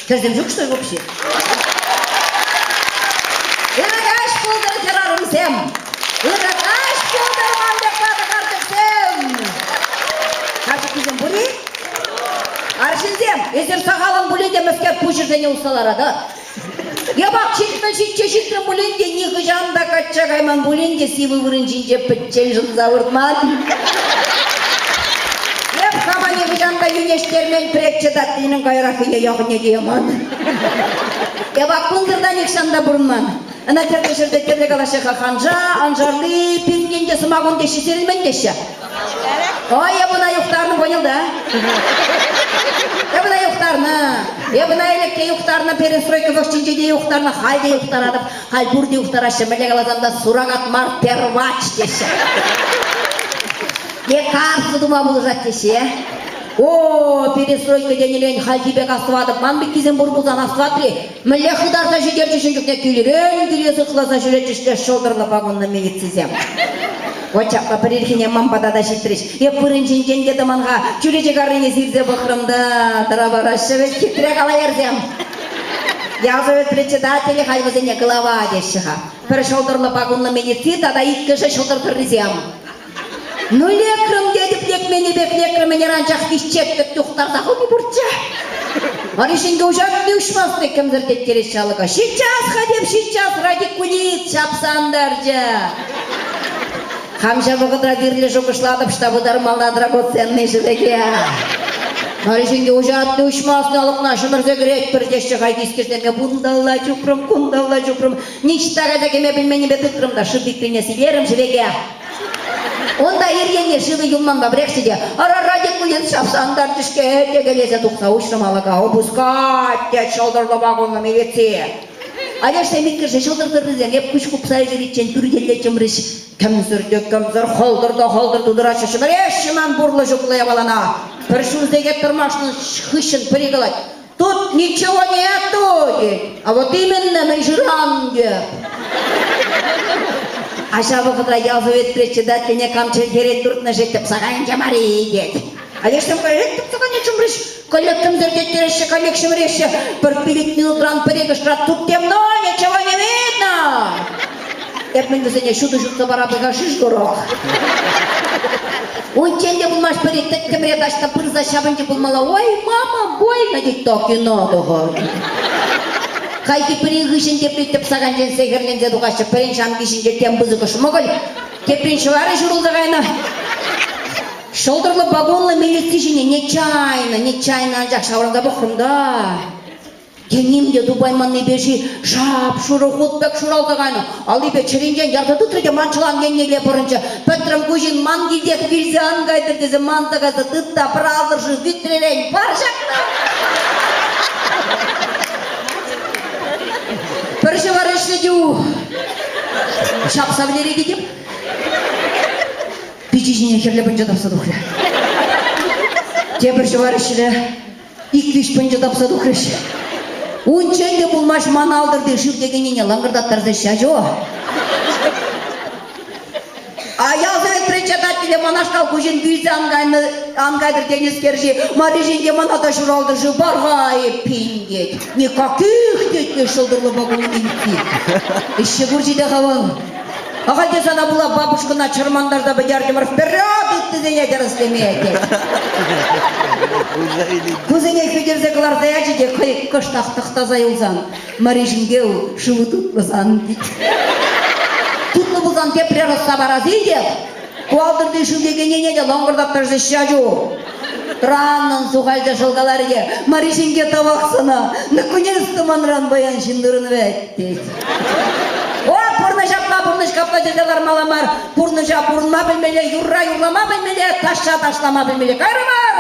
Совсем жоқ, что ли, вообще? Ыракаш болдар жарарым сем. Ыракаш болдар мандақлады қартық сем. Қашық кезем бұли? Аршынзем, ездер сағалын бұлінде мәскер пұшырдене ұсталарады. Я бак чешіттен бұлінде неғі жанда қатша қайман бұлінде сивы бұрын жинже пітчен жын завыртман. Еп қама неғі жанда юнештермен прекче даттының қайрақыне яғыне дейман. Я бак бұлдырдан екшанда бұрынман. Ана теркешірді терлік алашыға қанжа, анжарлы, пенгенде сымағын деші серілмен деші. Ой, я бұна юқтарны қойылды. Я бұна юқтарны. Я бұна електе юқтарны, перестройка вошчинчеде юқтарны, халде юқтар адып, хал бұрды юқтар ашы, мәлек алазанда сурагат мар первач деші. Не қарсы дума бұл жат деші, О, перестройка денелен халдибек астывадып, манбек кезен бұрбылдан астывадыр. Мүлі қыдарса жедер жешін жүкне күйлерен, күлесі қыласа жүрет жеште шолдырлы бағынны медицизем. Очаққа бірерхене мампадада жеттіріш. Еп біріншін жеңдеді манға, жүречек арыне зирзе бұқырымды, дырабарашы вет кеттірек ала ерзем. Ялзовет председателі халбызене глава дешіға. Бір шолдырлы бағынны медициза да иткіші шолдырдыр ризем. Ну лекрым дедіп лекмені бек лекрымені ранжақ кешчеттік тұқтарда құны бұртша. Маришинге ұжатты ұшмасты кімдір кеткерес шалыға. Сейчас радикулит шапсандар жа. Хамша бұғыдыра бірлі жоғышладып штабыдар малдадыра көтсенмей жібеге. Маришинге ұжатты ұшмасты алықна шымырзы күрек бірдеші қайдескердерге бұндалла жүпрым. Ничтаға жәкеме білмені бетіқрымда шыббекпене силерім жібеге. Онда ергенге живы юман бабрекшіде, ара радикулит шапсандар түшке тегелезе тұқса ұшырмалыға, опускать тет шолдырлы бағынны меветсе. Алештай меккерше шолдырдырдызен, еп күш құпсай жеретчен түрделе чымрыш, кәмзір холдырды дырашы шымыреш шыман бұрлы жүклая балана. Бір шуздеге тұрмашының хышын пригылай. Тут ничего нету, а вот именно мы жрам, Ашабы қыдыра ялзовет председателіне камчыр керет тұртына жеттіп сағайын жамари деді. Алештен көрет тұптыға не чүміріш, коллектім зердеттереші, коллек шымыреші, бір билет минутран перегішрат тут темно, ничего не видно. Эпмен бізіне шуды жұтсы барабыға шыш көрок. Он ченде бұлмаш перет тәттімре дашта пырза шабынчы бұлмала, ой, мама, бойна дейді токи нодығы. Қайки бірігішін деплеттіп саған жен сегірлензе дұғашы пірін шам кешінде тем бұзығыш мұғыл. Кепрін шывары жүрілді ғайна. Шолдырлы багонлы милицишіне нечайна анжақ шауырында бұқырымда. Теңімде Дубайманны беші шап шұры құтбек шұралды ғайна. Алды чірінген яртады түрге манчылан еннегле бұрыншы. Пөттірім көжін ман келдек білзе аңғайдырдызы мантығазы тұтта правдыршы витрелен бар жақна. Бірші бар ішіне деу. Шапса білері кетіп. Бейчешіне керлі бұнжа тапсады ұқыры. Те бірші бар ішіне. Иквиш бұнжа тапсады ұқырыш. Унченде бұлмаш маналдырды шүрдегеніне лаңғырдаттарды шажо. Аязовет председателі манашқал көжен бүйзі аңғайдыр денескержі, мареженде манада жұралды жы барғай пейнгет. Никаких детке шылдырлы бағылы дейті. Іші көржейді қаван. Ағайде сана бұла бабушкына чырмандарда бідердімір вперед үтті зене дәрістемейді. Көзіне көдерзе қыларда әжеде қайық қыштақтықта зайылзан. Мареженге шывы тұтмызан дейді. Тұтны бұлдан тепрер ұста баразы деп, қуалдырды шүлдегенене де лаңғырдаттарды шажу. Траннан суғалды жылғалары де, Маришинге табақсына, наконец-то манран баян шындырын вәтті. О, пұрны-жапла, пұрны-шқапла жерделар маламар, пұрны-жап, пұрынма білмеле, юрра-юрлама білмеле, ташша-ташлама білмеле, қайрымар!